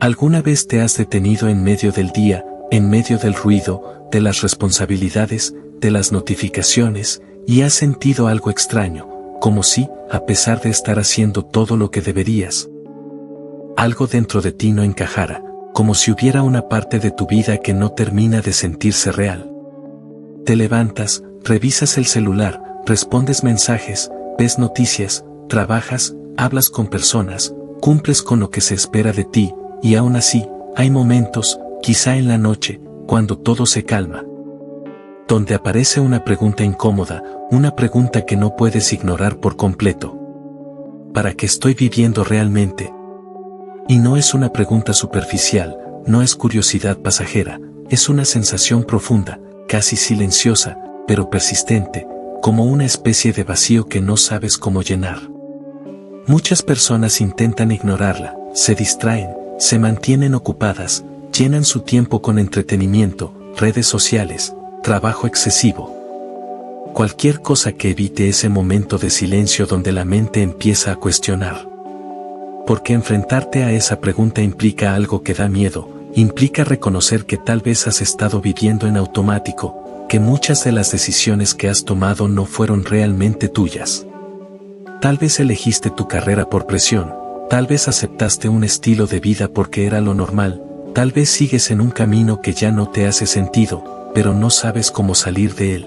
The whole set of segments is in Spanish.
¿Alguna vez te has detenido en medio del día, en medio del ruido, de las responsabilidades, de las notificaciones, y has sentido algo extraño, como si, a pesar de estar haciendo todo lo que deberías, algo dentro de ti no encajara, como si hubiera una parte de tu vida que no termina de sentirse real? Te levantas, revisas el celular, respondes mensajes, ves noticias, trabajas, hablas con personas, cumples con lo que se espera de ti, y aún así, hay momentos, quizá en la noche, cuando todo se calma, donde aparece una pregunta incómoda, una pregunta que no puedes ignorar por completo. ¿Para qué estoy viviendo realmente? Y no es una pregunta superficial, no es curiosidad pasajera, es una sensación profunda, casi silenciosa, pero persistente, como una especie de vacío que no sabes cómo llenar. Muchas personas intentan ignorarla, se distraen, se mantienen ocupadas, llenan su tiempo con entretenimiento, redes sociales, trabajo excesivo. Cualquier cosa que evite ese momento de silencio donde la mente empieza a cuestionar. Porque enfrentarte a esa pregunta implica algo que da miedo, implica reconocer que tal vez has estado viviendo en automático, que muchas de las decisiones que has tomado no fueron realmente tuyas. Tal vez elegiste tu carrera por presión, tal vez aceptaste un estilo de vida porque era lo normal, tal vez sigues en un camino que ya no te hace sentido, pero no sabes cómo salir de él.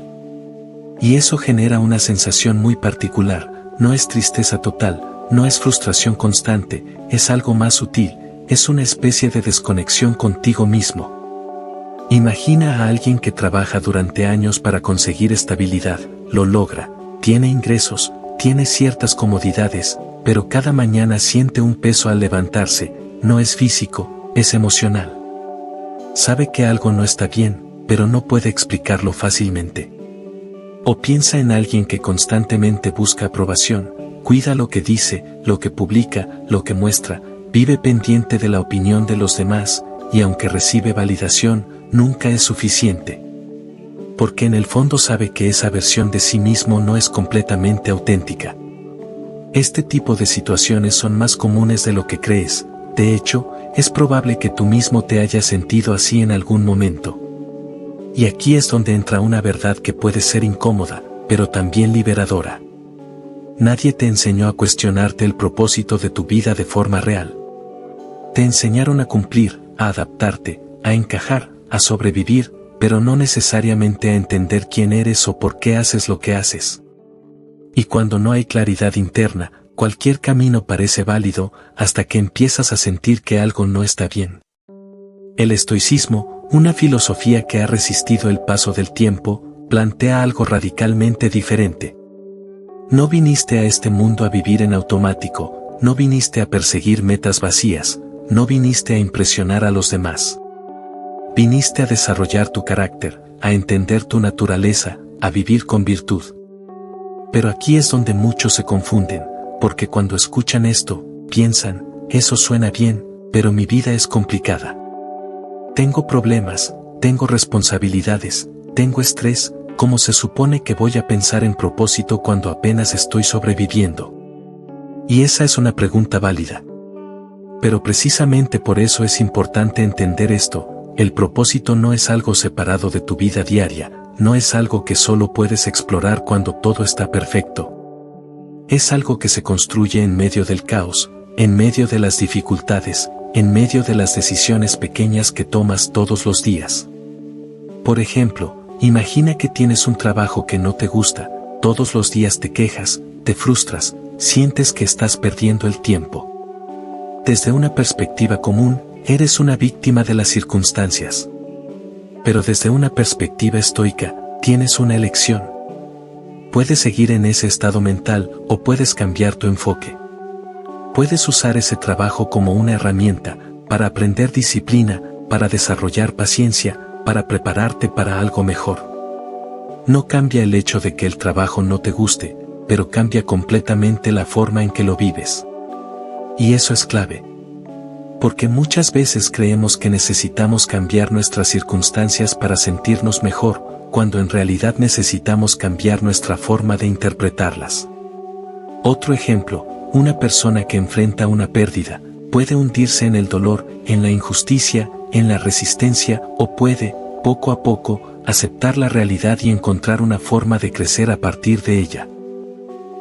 Y eso genera una sensación muy particular, no es tristeza total, no es frustración constante, es algo más sutil, es una especie de desconexión contigo mismo. Imagina a alguien que trabaja durante años para conseguir estabilidad, lo logra, tiene ingresos, tiene ciertas comodidades, pero cada mañana siente un peso al levantarse, no es físico, es emocional. Sabe que algo no está bien, pero no puede explicarlo fácilmente. O piensa en alguien que constantemente busca aprobación, cuida lo que dice, lo que publica, lo que muestra, vive pendiente de la opinión de los demás, y aunque recibe validación, nunca es suficiente. Porque en el fondo sabe que esa versión de sí mismo no es completamente auténtica. Este tipo de situaciones son más comunes de lo que crees, de hecho, es probable que tú mismo te hayas sentido así en algún momento. Y aquí es donde entra una verdad que puede ser incómoda, pero también liberadora. Nadie te enseñó a cuestionarte el propósito de tu vida de forma real. Te enseñaron a cumplir, a adaptarte, a encajar, a sobrevivir, pero no necesariamente a entender quién eres o por qué haces lo que haces. Y cuando no hay claridad interna, cualquier camino parece válido, hasta que empiezas a sentir que algo no está bien. El estoicismo, una filosofía que ha resistido el paso del tiempo, plantea algo radicalmente diferente. No viniste a este mundo a vivir en automático, no viniste a perseguir metas vacías, no viniste a impresionar a los demás. Viniste a desarrollar tu carácter, a entender tu naturaleza, a vivir con virtud. Pero aquí es donde muchos se confunden, porque cuando escuchan esto, piensan, eso suena bien, pero mi vida es complicada. Tengo problemas, tengo responsabilidades, tengo estrés, ¿cómo se supone que voy a pensar en propósito cuando apenas estoy sobreviviendo? Y esa es una pregunta válida. Pero precisamente por eso es importante entender esto, el propósito no es algo separado de tu vida diaria, no es algo que solo puedes explorar cuando todo está perfecto. Es algo que se construye en medio del caos, en medio de las dificultades, en medio de las decisiones pequeñas que tomas todos los días. Por ejemplo, imagina que tienes un trabajo que no te gusta, todos los días te quejas, te frustras, sientes que estás perdiendo el tiempo. Desde una perspectiva común, eres una víctima de las circunstancias. Pero desde una perspectiva estoica, tienes una elección. Puedes seguir en ese estado mental o puedes cambiar tu enfoque. Puedes usar ese trabajo como una herramienta para aprender disciplina, para desarrollar paciencia, para prepararte para algo mejor. No cambia el hecho de que el trabajo no te guste, pero cambia completamente la forma en que lo vives. Y eso es clave. Porque muchas veces creemos que necesitamos cambiar nuestras circunstancias para sentirnos mejor, cuando en realidad necesitamos cambiar nuestra forma de interpretarlas. Otro ejemplo, una persona que enfrenta una pérdida, puede hundirse en el dolor, en la injusticia, en la resistencia, o puede, poco a poco, aceptar la realidad y encontrar una forma de crecer a partir de ella.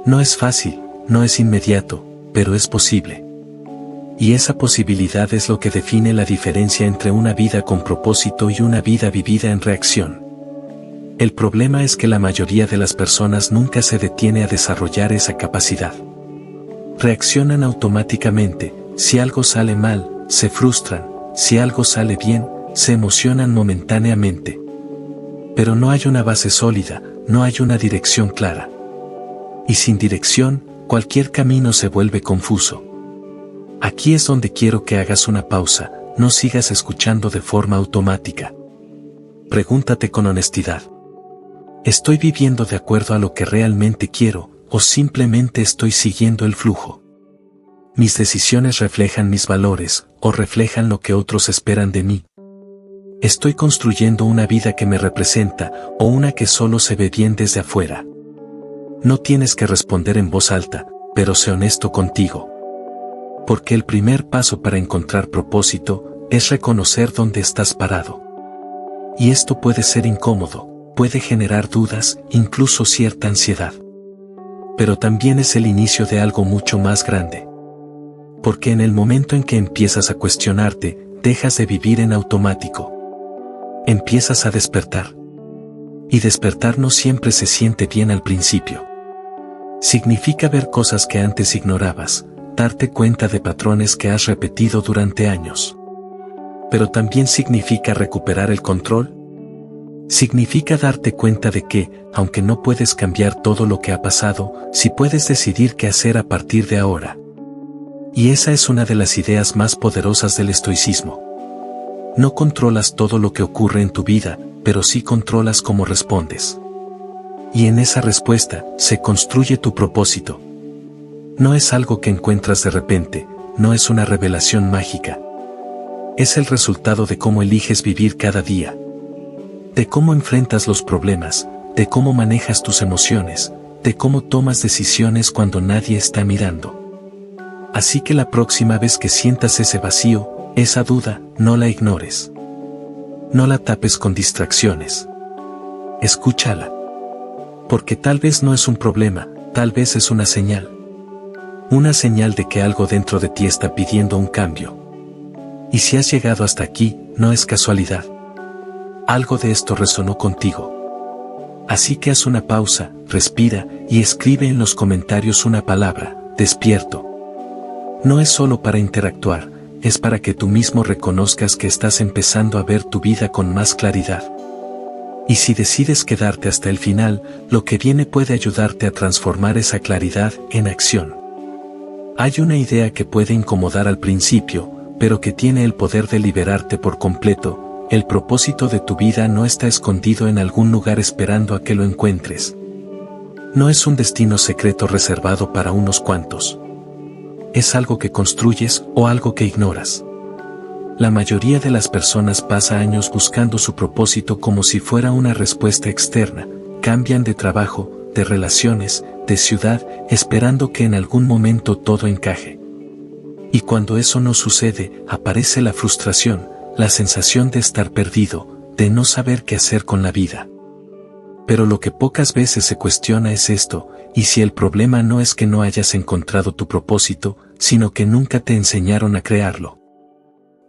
No es fácil, no es inmediato, pero es posible. Y esa posibilidad es lo que define la diferencia entre una vida con propósito y una vida vivida en reacción. El problema es que la mayoría de las personas nunca se detiene a desarrollar esa capacidad. Reaccionan automáticamente, si algo sale mal, se frustran, si algo sale bien, se emocionan momentáneamente. Pero no hay una base sólida, no hay una dirección clara. Y sin dirección, cualquier camino se vuelve confuso. Aquí es donde quiero que hagas una pausa, no sigas escuchando de forma automática. Pregúntate con honestidad. ¿Estoy viviendo de acuerdo a lo que realmente quiero, o simplemente estoy siguiendo el flujo? ¿Mis decisiones reflejan mis valores, o reflejan lo que otros esperan de mí? ¿Estoy construyendo una vida que me representa, o una que solo se ve bien desde afuera? No tienes que responder en voz alta, pero sé honesto contigo. Porque el primer paso para encontrar propósito es reconocer dónde estás parado. Y esto puede ser incómodo, puede generar dudas, incluso cierta ansiedad. Pero también es el inicio de algo mucho más grande. Porque en el momento en que empiezas a cuestionarte, dejas de vivir en automático. Empiezas a despertar. Y despertar no siempre se siente bien al principio. Significa ver cosas que antes ignorabas, darte cuenta de patrones que has repetido durante años. Pero también significa recuperar el control. Significa darte cuenta de que, aunque no puedes cambiar todo lo que ha pasado, sí puedes decidir qué hacer a partir de ahora. Y esa es una de las ideas más poderosas del estoicismo. No controlas todo lo que ocurre en tu vida, pero sí controlas cómo respondes. Y en esa respuesta, se construye tu propósito. No es algo que encuentras de repente, no es una revelación mágica. Es el resultado de cómo eliges vivir cada día. De cómo enfrentas los problemas, de cómo manejas tus emociones, de cómo tomas decisiones cuando nadie está mirando. Así que la próxima vez que sientas ese vacío, esa duda, no la ignores. No la tapes con distracciones. Escúchala. Porque tal vez no es un problema, tal vez es una señal. Una señal de que algo dentro de ti está pidiendo un cambio. Y si has llegado hasta aquí, no es casualidad. Algo de esto resonó contigo. Así que haz una pausa, respira, y escribe en los comentarios una palabra: despierto. No es solo para interactuar, es para que tú mismo reconozcas que estás empezando a ver tu vida con más claridad. Y si decides quedarte hasta el final, lo que viene puede ayudarte a transformar esa claridad en acción. Hay una idea que puede incomodar al principio, pero que tiene el poder de liberarte por completo. El propósito de tu vida no está escondido en algún lugar esperando a que lo encuentres. No es un destino secreto reservado para unos cuantos. Es algo que construyes o algo que ignoras. La mayoría de las personas pasa años buscando su propósito como si fuera una respuesta externa. Cambian de trabajo, de relaciones, de ciudad, esperando que en algún momento todo encaje. Y cuando eso no sucede, aparece la frustración, la sensación de estar perdido, de no saber qué hacer con la vida. Pero lo que pocas veces se cuestiona es esto: ¿y si el problema no es que no hayas encontrado tu propósito, sino que nunca te enseñaron a crearlo?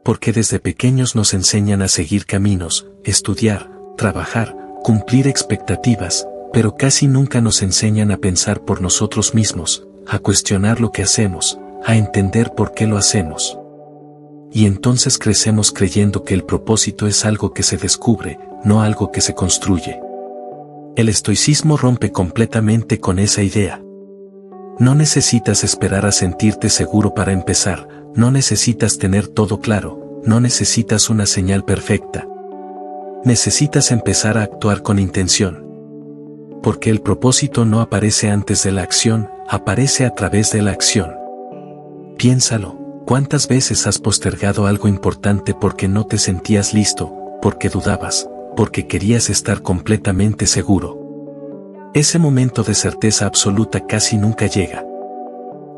Porque desde pequeños nos enseñan a seguir caminos, estudiar, trabajar, cumplir expectativas, pero casi nunca nos enseñan a pensar por nosotros mismos, a cuestionar lo que hacemos, a entender por qué lo hacemos. Y entonces crecemos creyendo que el propósito es algo que se descubre, no algo que se construye. El estoicismo rompe completamente con esa idea. No necesitas esperar a sentirte seguro para empezar, no necesitas tener todo claro, no necesitas una señal perfecta. Necesitas empezar a actuar con intención. Porque el propósito no aparece antes de la acción, aparece a través de la acción. Piénsalo, ¿cuántas veces has postergado algo importante porque no te sentías listo, porque dudabas, porque querías estar completamente seguro? Ese momento de certeza absoluta casi nunca llega.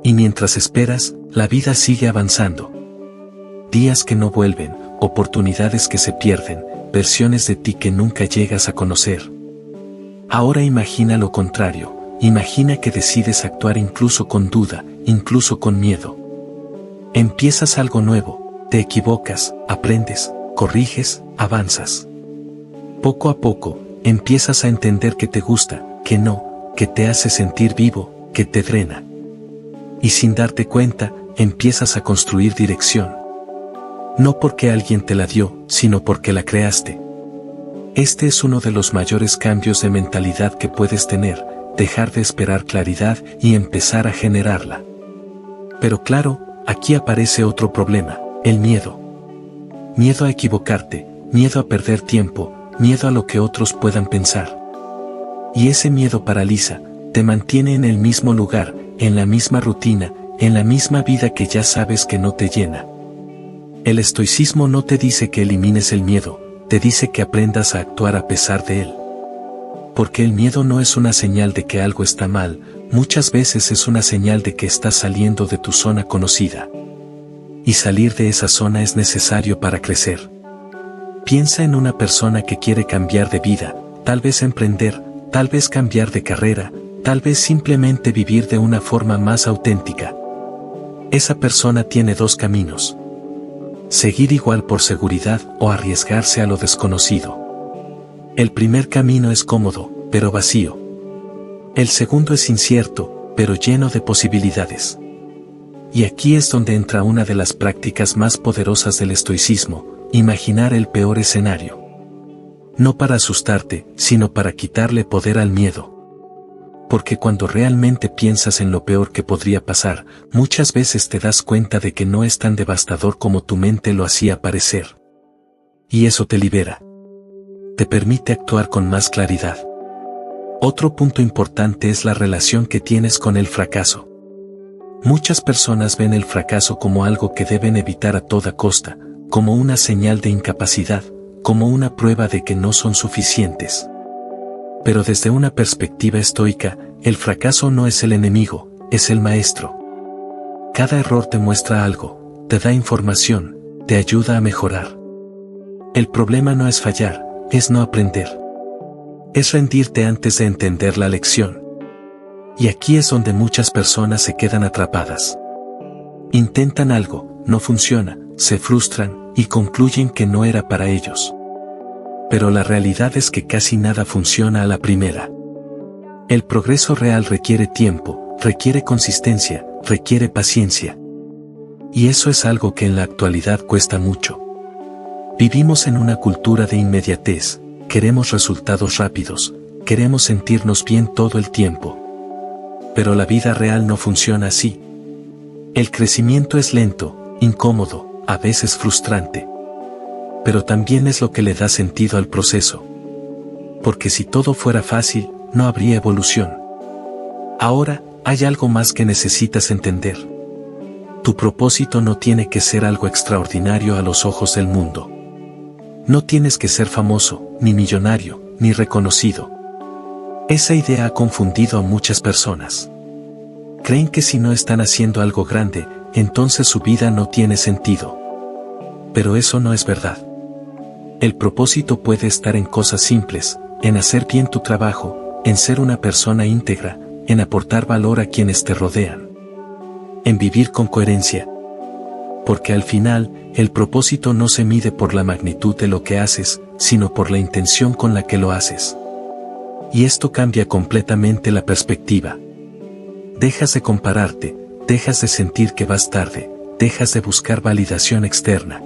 Y mientras esperas, la vida sigue avanzando. días que no vuelven, oportunidades que se pierden, versiones de ti que nunca llegas a conocer. Ahora imagina lo contrario, imagina que decides actuar incluso con duda, incluso con miedo. Empiezas algo nuevo, te equivocas, aprendes, corriges, avanzas. Poco a poco, empiezas a entender que te gusta, que no, que te hace sentir vivo, que te drena. Y sin darte cuenta, empiezas a construir dirección. No porque alguien te la dio, sino porque la creaste. Este es uno de los mayores cambios de mentalidad que puedes tener, dejar de esperar claridad y empezar a generarla. Pero claro, aquí aparece otro problema, el miedo. Miedo a equivocarte, miedo a perder tiempo, miedo a lo que otros puedan pensar. Y ese miedo paraliza, te mantiene en el mismo lugar, en la misma rutina, en la misma vida que ya sabes que no te llena. El estoicismo no te dice que elimines el miedo, te dice que aprendas a actuar a pesar de él. Porque el miedo no es una señal de que algo está mal, muchas veces es una señal de que estás saliendo de tu zona conocida. Y salir de esa zona es necesario para crecer. Piensa en una persona que quiere cambiar de vida, tal vez emprender, tal vez cambiar de carrera, tal vez simplemente vivir de una forma más auténtica. Esa persona tiene dos caminos. Seguir igual por seguridad o arriesgarse a lo desconocido. El primer camino es cómodo, pero vacío. El segundo es incierto, pero lleno de posibilidades. Y aquí es donde entra una de las prácticas más poderosas del estoicismo, imaginar el peor escenario. No para asustarte, sino para quitarle poder al miedo. Porque cuando realmente piensas en lo peor que podría pasar, muchas veces te das cuenta de que no es tan devastador como tu mente lo hacía parecer. Y eso te libera. Te permite actuar con más claridad. Otro punto importante es la relación que tienes con el fracaso. Muchas personas ven el fracaso como algo que deben evitar a toda costa, como una señal de incapacidad, como una prueba de que no son suficientes. Pero desde una perspectiva estoica, el fracaso no es el enemigo, es el maestro. Cada error te muestra algo, te da información, te ayuda a mejorar. El problema no es fallar, es no aprender. Es rendirte antes de entender la lección. Y aquí es donde muchas personas se quedan atrapadas. Intentan algo, no funciona, se frustran y concluyen que no era para ellos. Pero la realidad es que casi nada funciona a la primera. El progreso real requiere tiempo, requiere consistencia, requiere paciencia. Y eso es algo que en la actualidad cuesta mucho. Vivimos en una cultura de inmediatez, queremos resultados rápidos, queremos sentirnos bien todo el tiempo. Pero la vida real no funciona así. El crecimiento es lento, incómodo, a veces frustrante. Pero también es lo que le da sentido al proceso. Porque si todo fuera fácil, no habría evolución. Ahora, hay algo más que necesitas entender. Tu propósito no tiene que ser algo extraordinario a los ojos del mundo. No tienes que ser famoso, ni millonario, ni reconocido. Esa idea ha confundido a muchas personas. Creen que si no están haciendo algo grande, entonces su vida no tiene sentido. Pero eso no es verdad. El propósito puede estar en cosas simples, en hacer bien tu trabajo, en ser una persona íntegra, en aportar valor a quienes te rodean. En vivir con coherencia. Porque al final, el propósito no se mide por la magnitud de lo que haces, sino por la intención con la que lo haces. Y esto cambia completamente la perspectiva. Dejas de compararte, dejas de sentir que vas tarde, dejas de buscar validación externa.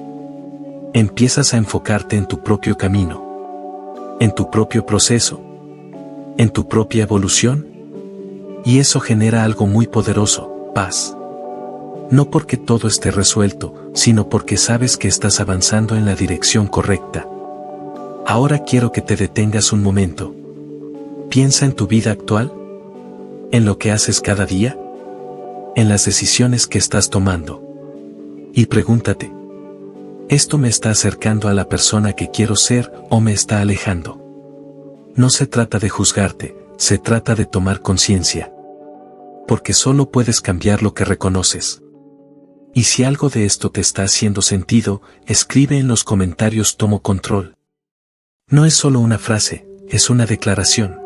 Empiezas a enfocarte en tu propio camino, en tu propio proceso, en tu propia evolución. Y eso genera algo muy poderoso, paz. No porque todo esté resuelto, sino porque sabes que estás avanzando en la dirección correcta. Ahora quiero que te detengas un momento. Piensa en tu vida actual, en lo que haces cada día, en las decisiones que estás tomando. Y pregúntate, ¿esto me está acercando a la persona que quiero ser o me está alejando? No se trata de juzgarte, se trata de tomar conciencia. Porque solo puedes cambiar lo que reconoces. Y si algo de esto te está haciendo sentido, escribe en los comentarios "Tomo control". No es solo una frase, es una declaración.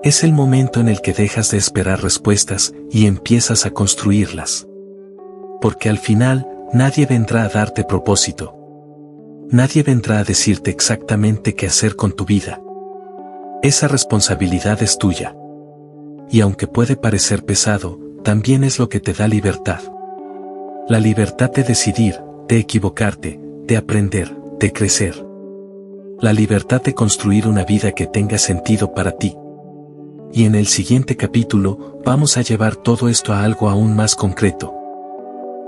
Es el momento en el que dejas de esperar respuestas y empiezas a construirlas. Porque al final, nadie vendrá a darte propósito. Nadie vendrá a decirte exactamente qué hacer con tu vida. Esa responsabilidad es tuya. Y aunque puede parecer pesado, también es lo que te da libertad. La libertad de decidir, de equivocarte, de aprender, de crecer. La libertad de construir una vida que tenga sentido para ti. Y en el siguiente capítulo, vamos a llevar todo esto a algo aún más concreto.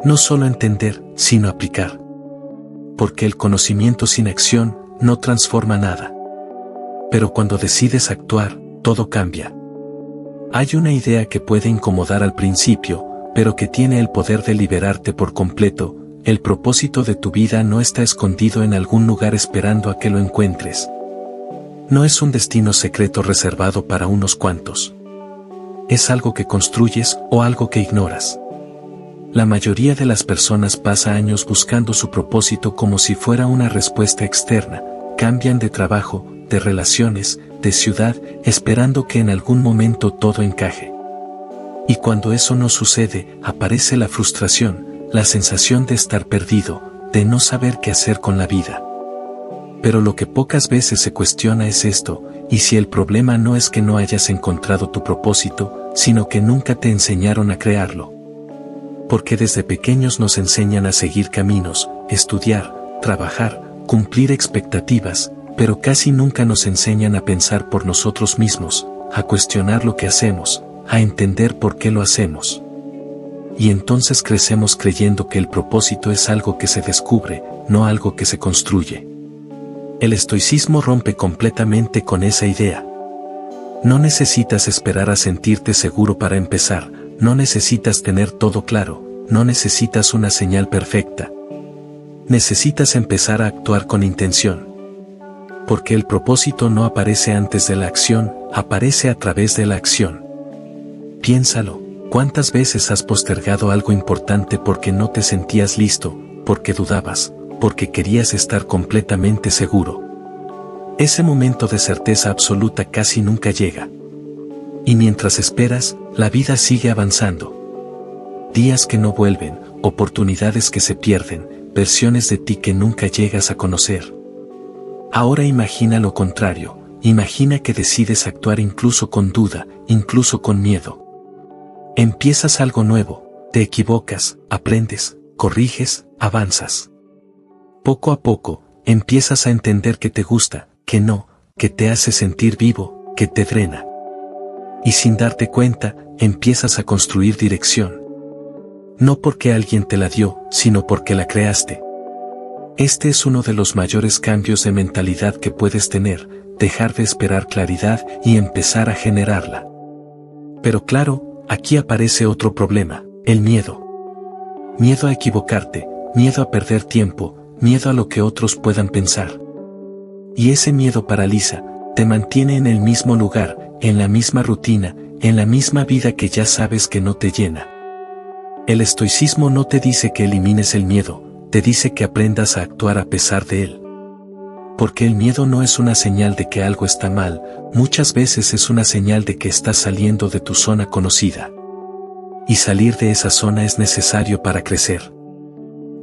No solo entender, sino aplicar. Porque el conocimiento sin acción, no transforma nada. Pero cuando decides actuar, todo cambia. Hay una idea que puede incomodar al principio, pero que tiene el poder de liberarte por completo. El propósito de tu vida no está escondido en algún lugar esperando a que lo encuentres. No es un destino secreto reservado para unos cuantos. Es algo que construyes o algo que ignoras. La mayoría de las personas pasa años buscando su propósito como si fuera una respuesta externa. Cambian de trabajo, de relaciones, de ciudad, esperando que en algún momento todo encaje. Y cuando eso no sucede, aparece la frustración, la sensación de estar perdido, de no saber qué hacer con la vida. Pero lo que pocas veces se cuestiona es esto: ¿y si el problema no es que no hayas encontrado tu propósito, sino que nunca te enseñaron a crearlo? Porque desde pequeños nos enseñan a seguir caminos, estudiar, trabajar, cumplir expectativas, pero casi nunca nos enseñan a pensar por nosotros mismos, a cuestionar lo que hacemos, a entender por qué lo hacemos. Y entonces crecemos creyendo que el propósito es algo que se descubre, no algo que se construye. El estoicismo rompe completamente con esa idea. No necesitas esperar a sentirte seguro para empezar, no necesitas tener todo claro, no necesitas una señal perfecta. Necesitas empezar a actuar con intención. Porque el propósito no aparece antes de la acción, aparece a través de la acción. Piénsalo, ¿cuántas veces has postergado algo importante porque no te sentías listo, porque dudabas, porque querías estar completamente seguro? Ese momento de certeza absoluta casi nunca llega. Y mientras esperas, la vida sigue avanzando. Días que no vuelven, oportunidades que se pierden, versiones de ti que nunca llegas a conocer. Ahora imagina lo contrario, imagina que decides actuar incluso con duda, incluso con miedo. Empiezas algo nuevo, te equivocas, aprendes, corriges, avanzas. Poco a poco, empiezas a entender que te gusta, que no, que te hace sentir vivo, que te drena. Y sin darte cuenta, empiezas a construir dirección. No porque alguien te la dio, sino porque la creaste. Este es uno de los mayores cambios de mentalidad que puedes tener, dejar de esperar claridad y empezar a generarla. Pero claro, aquí aparece otro problema, el miedo. Miedo a equivocarte, miedo a perder tiempo, miedo a lo que otros puedan pensar. Y ese miedo paraliza, te mantiene en el mismo lugar, en la misma rutina, en la misma vida que ya sabes que no te llena. El estoicismo no te dice que elimines el miedo, te dice que aprendas a actuar a pesar de él. Porque el miedo no es una señal de que algo está mal, muchas veces es una señal de que estás saliendo de tu zona conocida. Y salir de esa zona es necesario para crecer.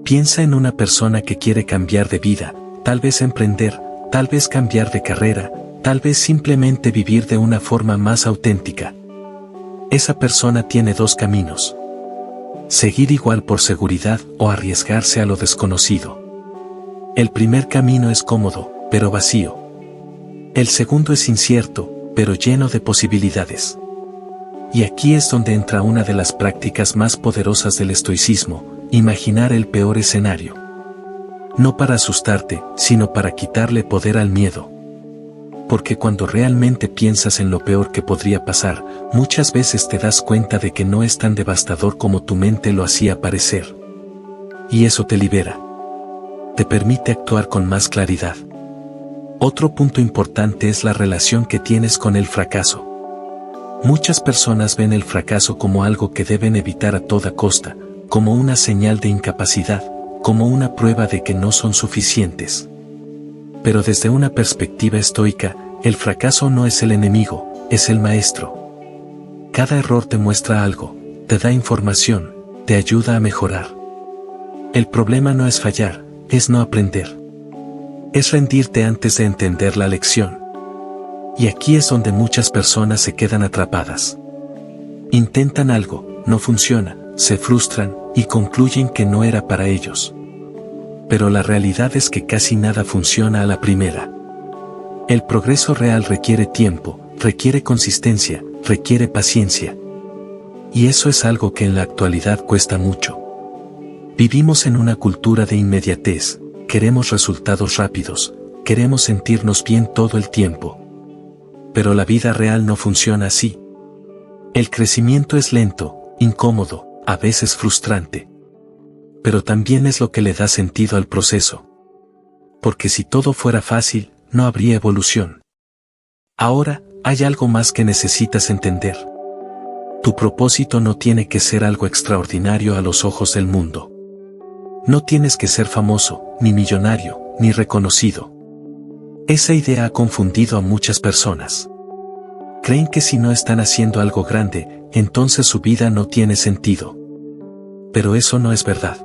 Piensa en una persona que quiere cambiar de vida, tal vez emprender, tal vez cambiar de carrera, tal vez simplemente vivir de una forma más auténtica. Esa persona tiene dos caminos: seguir igual por seguridad o arriesgarse a lo desconocido. El primer camino es cómodo, pero vacío. El segundo es incierto, pero lleno de posibilidades. Y aquí es donde entra una de las prácticas más poderosas del estoicismo: imaginar el peor escenario. No para asustarte, sino para quitarle poder al miedo. Porque cuando realmente piensas en lo peor que podría pasar, muchas veces te das cuenta de que no es tan devastador como tu mente lo hacía parecer. Y eso te libera. Te permite actuar con más claridad. Otro punto importante es la relación que tienes con el fracaso. Muchas personas ven el fracaso como algo que deben evitar a toda costa, como una señal de incapacidad, como una prueba de que no son suficientes. Pero desde una perspectiva estoica, el fracaso no es el enemigo, es el maestro. Cada error te muestra algo, te da información, te ayuda a mejorar. El problema no es fallar, es no aprender. Es rendirte antes de entender la lección. Y aquí es donde muchas personas se quedan atrapadas. Intentan algo, no funciona, se frustran y concluyen que no era para ellos. Pero la realidad es que casi nada funciona a la primera. El progreso real requiere tiempo, requiere consistencia, requiere paciencia. Y eso es algo que en la actualidad cuesta mucho. Vivimos en una cultura de inmediatez, queremos resultados rápidos, queremos sentirnos bien todo el tiempo. Pero la vida real no funciona así. El crecimiento es lento, incómodo, a veces frustrante. Pero también es lo que le da sentido al proceso. Porque si todo fuera fácil, no habría evolución. Ahora, hay algo más que necesitas entender. Tu propósito no tiene que ser algo extraordinario a los ojos del mundo. No tienes que ser famoso, ni millonario, ni reconocido. Esa idea ha confundido a muchas personas. Creen que si no están haciendo algo grande, entonces su vida no tiene sentido. Pero eso no es verdad.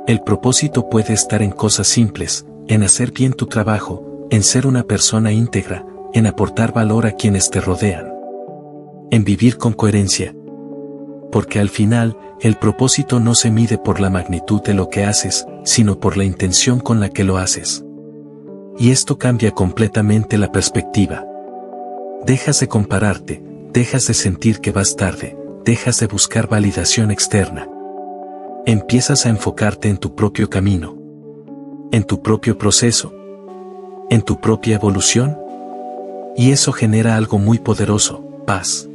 El propósito puede estar en cosas simples, en hacer bien tu trabajo, en ser una persona íntegra, en aportar valor a quienes te rodean. En vivir con coherencia. Porque al final, el propósito no se mide por la magnitud de lo que haces, sino por la intención con la que lo haces. Y esto cambia completamente la perspectiva. Dejas de compararte, dejas de sentir que vas tarde, dejas de buscar validación externa. Empiezas a enfocarte en tu propio camino, en tu propio proceso, en tu propia evolución. Y eso genera algo muy poderoso, paz.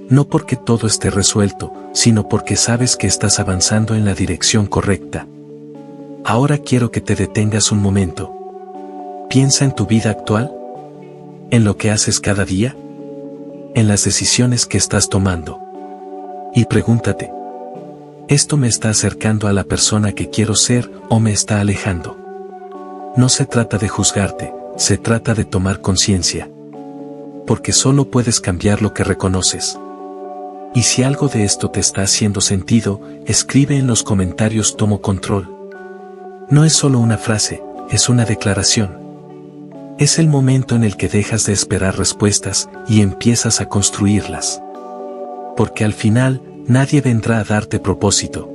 No porque todo esté resuelto, sino porque sabes que estás avanzando en la dirección correcta. Ahora quiero que te detengas un momento. Piensa en tu vida actual, en lo que haces cada día, en las decisiones que estás tomando. Y pregúntate, ¿esto me está acercando a la persona que quiero ser o me está alejando? No se trata de juzgarte, se trata de tomar conciencia. Porque solo puedes cambiar lo que reconoces. Y si algo de esto te está haciendo sentido, escribe en los comentarios "Tomo control". No es solo una frase, es una declaración. Es el momento en el que dejas de esperar respuestas y empiezas a construirlas. Porque al final, nadie vendrá a darte propósito.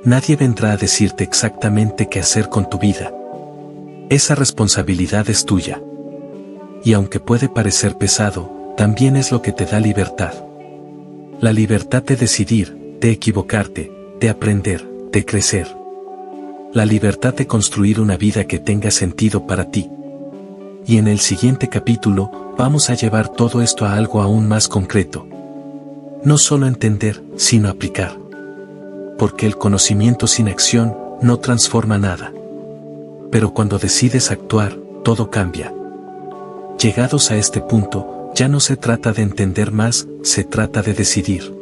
Nadie vendrá a decirte exactamente qué hacer con tu vida. Esa responsabilidad es tuya. Y aunque puede parecer pesado, también es lo que te da libertad. La libertad de decidir, de equivocarte, de aprender, de crecer. La libertad de construir una vida que tenga sentido para ti. Y en el siguiente capítulo, vamos a llevar todo esto a algo aún más concreto. No solo entender, sino aplicar. Porque el conocimiento sin acción, no transforma nada. Pero cuando decides actuar, todo cambia. Llegados a este punto, ya no se trata de entender más, se trata de decidir.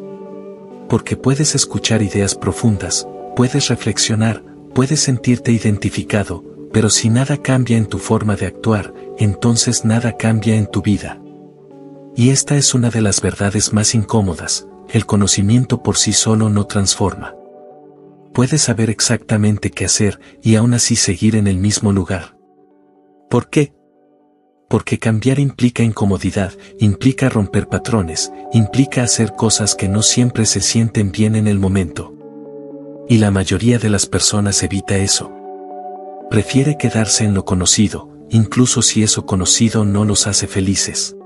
Porque puedes escuchar ideas profundas, puedes reflexionar, puedes sentirte identificado, pero si nada cambia en tu forma de actuar, entonces nada cambia en tu vida. Y esta es una de las verdades más incómodas, el conocimiento por sí solo no transforma. Puedes saber exactamente qué hacer y aún así seguir en el mismo lugar. ¿Por qué? Porque cambiar implica incomodidad, implica romper patrones, implica hacer cosas que no siempre se sienten bien en el momento. Y la mayoría de las personas evita eso. Prefiere quedarse en lo conocido, incluso si eso conocido no los hace felices.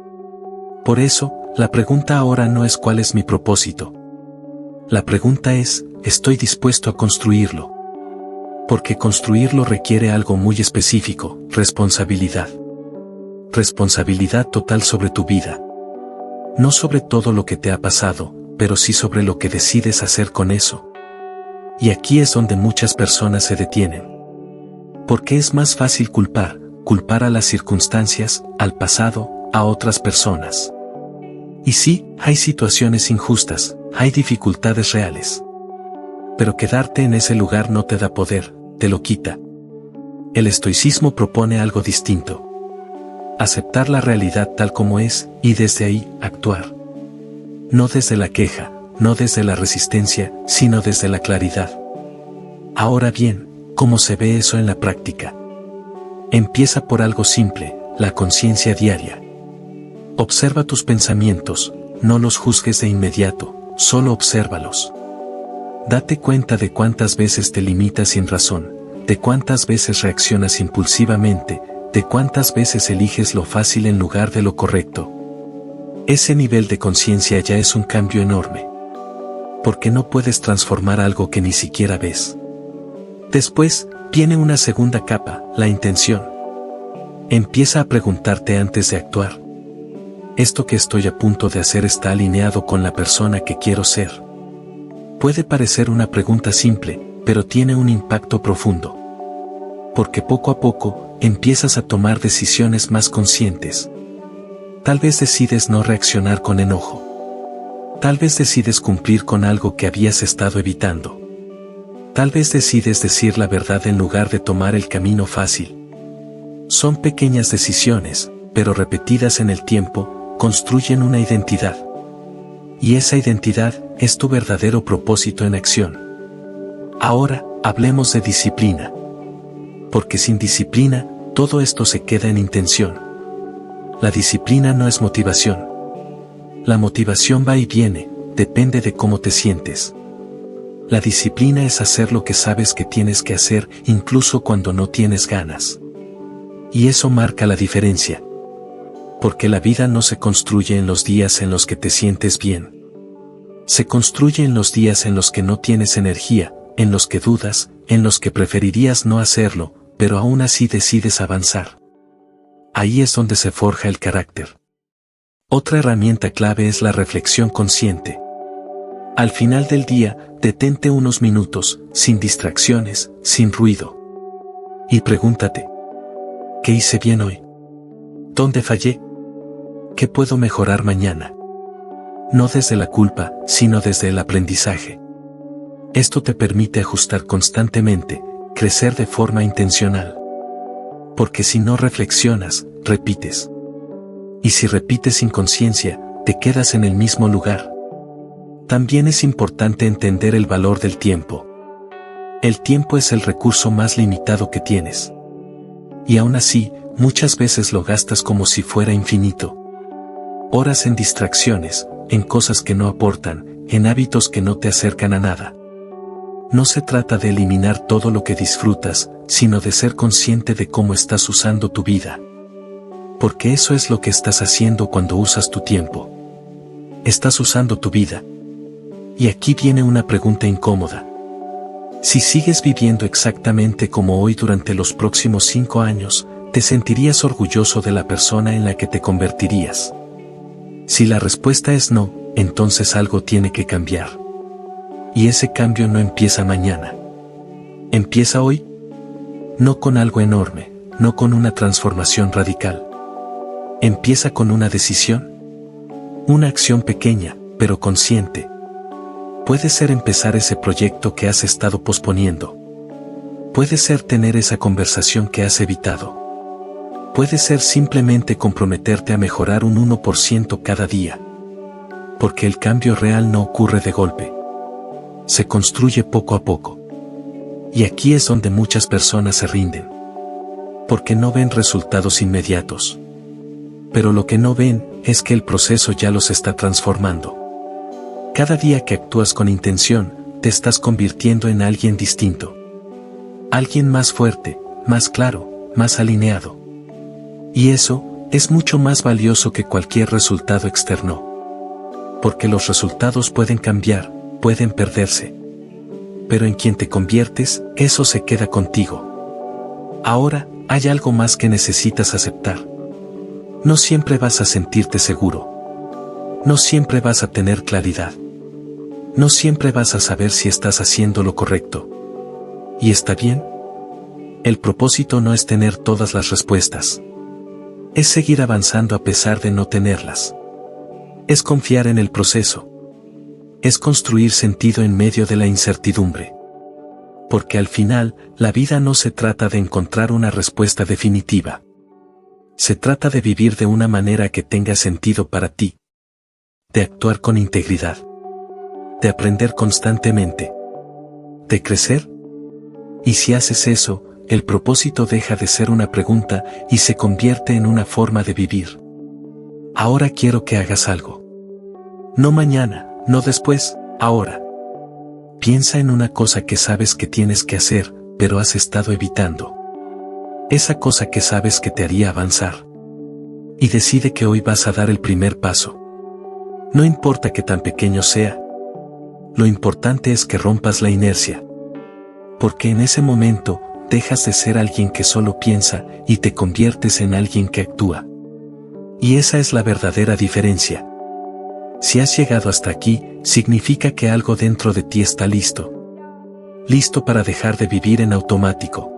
Por eso, la pregunta ahora no es ¿cuál es mi propósito? La pregunta es, ¿estoy dispuesto a construirlo? Porque construirlo requiere algo muy específico, responsabilidad. Responsabilidad total sobre tu vida. No sobre todo lo que te ha pasado, pero sí sobre lo que decides hacer con eso. Y aquí es donde muchas personas se detienen. Porque es más fácil culpar a las circunstancias, al pasado, a otras personas. Y sí, hay situaciones injustas, hay dificultades reales. pero quedarte en ese lugar no te da poder, te lo quita. El estoicismo propone algo distinto. Aceptar la realidad tal como es, y desde ahí, actuar. No desde la queja, no desde la resistencia, sino desde la claridad. Ahora bien, ¿cómo se ve eso en la práctica? Empieza por algo simple, la conciencia diaria. Observa tus pensamientos, no los juzgues de inmediato, solo obsérvalos. Date cuenta de cuántas veces te limitas sin razón, de cuántas veces reaccionas impulsivamente, de cuántas veces eliges lo fácil en lugar de lo correcto. Ese nivel de conciencia ya es un cambio enorme. Porque no puedes transformar algo que ni siquiera ves. Después, viene una segunda capa, la intención. Empieza a preguntarte antes de actuar. ¿Esto que estoy a punto de hacer está alineado con la persona que quiero ser? Puede parecer una pregunta simple, pero tiene un impacto profundo. Porque poco a poco, empiezas a tomar decisiones más conscientes. Tal vez decides no reaccionar con enojo. Tal vez decides cumplir con algo que habías estado evitando. Tal vez decides decir la verdad en lugar de tomar el camino fácil. Son pequeñas decisiones, pero repetidas en el tiempo, construyen una identidad. Y esa identidad es tu verdadero propósito en acción. Ahora, hablemos de disciplina. Porque sin disciplina, todo esto se queda en intención. La disciplina no es motivación. La motivación va y viene, depende de cómo te sientes. La disciplina es hacer lo que sabes que tienes que hacer, incluso cuando no tienes ganas. Y eso marca la diferencia. Porque la vida no se construye en los días en los que te sientes bien. Se construye en los días en los que no tienes energía, en los que dudas, en los que preferirías no hacerlo, pero aún así decides avanzar. Ahí es donde se forja el carácter. Otra herramienta clave es la reflexión consciente. Al final del día, detente unos minutos, sin distracciones, sin ruido. Y pregúntate: ¿qué hice bien hoy? ¿Dónde fallé? ¿Qué puedo mejorar mañana? No desde la culpa, sino desde el aprendizaje. Esto te permite ajustar constantemente, crecer de forma intencional. Porque si no reflexionas, repites. Y si repites sin conciencia, te quedas en el mismo lugar. También es importante entender el valor del tiempo. El tiempo es el recurso más limitado que tienes. Y aún así, muchas veces lo gastas como si fuera infinito. Horas en distracciones, en cosas que no aportan, en hábitos que no te acercan a nada. No se trata de eliminar todo lo que disfrutas, sino de ser consciente de cómo estás usando tu vida. Porque eso es lo que estás haciendo cuando usas tu tiempo. Estás usando tu vida. Y aquí viene una pregunta incómoda. Si sigues viviendo exactamente como hoy durante los próximos 5 años, ¿te sentirías orgulloso de la persona en la que te convertirías? Si la respuesta es no, entonces algo tiene que cambiar. Y ese cambio no empieza mañana. Empieza hoy. No con algo enorme, no con una transformación radical. Empieza con una decisión. Una acción pequeña, pero consciente. Puede ser empezar ese proyecto que has estado posponiendo. Puede ser tener esa conversación que has evitado. Puede ser simplemente comprometerte a mejorar un 1% cada día. Porque el cambio real no ocurre de golpe. Se construye poco a poco. Y aquí es donde muchas personas se rinden. Porque no ven resultados inmediatos. Pero lo que no ven es que el proceso ya los está transformando. Cada día que actúas con intención, te estás convirtiendo en alguien distinto. Alguien más fuerte, más claro, más alineado. Y eso es mucho más valioso que cualquier resultado externo. Porque los resultados pueden cambiar, pueden perderse. Pero en quien te conviertes, eso se queda contigo. Ahora, hay algo más que necesitas aceptar. No siempre vas a sentirte seguro. No siempre vas a tener claridad. No siempre vas a saber si estás haciendo lo correcto. ¿Y está bien? El propósito no es tener todas las respuestas. Es seguir avanzando a pesar de no tenerlas. Es confiar en el proceso. es construir sentido en medio de la incertidumbre. Porque al final, la vida no se trata de encontrar una respuesta definitiva. Se trata de vivir de una manera que tenga sentido para ti. De actuar con integridad. De aprender constantemente. De crecer. Y si haces eso, el propósito deja de ser una pregunta y se convierte en una forma de vivir. Ahora quiero que hagas algo. No mañana, no después, ahora. Piensa en una cosa que sabes que tienes que hacer, pero has estado evitando. Esa cosa que sabes que te haría avanzar. Y decide que hoy vas a dar el primer paso. No importa que tan pequeño sea. Lo importante es que rompas la inercia. Porque en ese momento, dejas de ser alguien que solo piensa y te conviertes en alguien que actúa. Y esa es la verdadera diferencia. Si has llegado hasta aquí, significa que algo dentro de ti está listo. Listo para dejar de vivir en automático.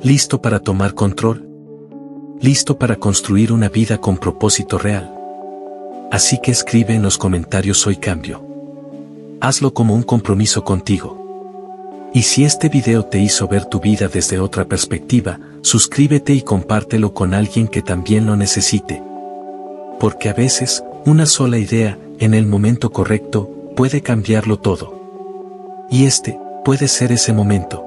Listo para tomar control. Listo para construir una vida con propósito real. Así que escribe en los comentarios "Hoy cambio". Hazlo como un compromiso contigo. Y si este video te hizo ver tu vida desde otra perspectiva, suscríbete y compártelo con alguien que también lo necesite. Porque a veces, una sola idea, en el momento correcto, puede cambiarlo todo. Y este, puede ser ese momento.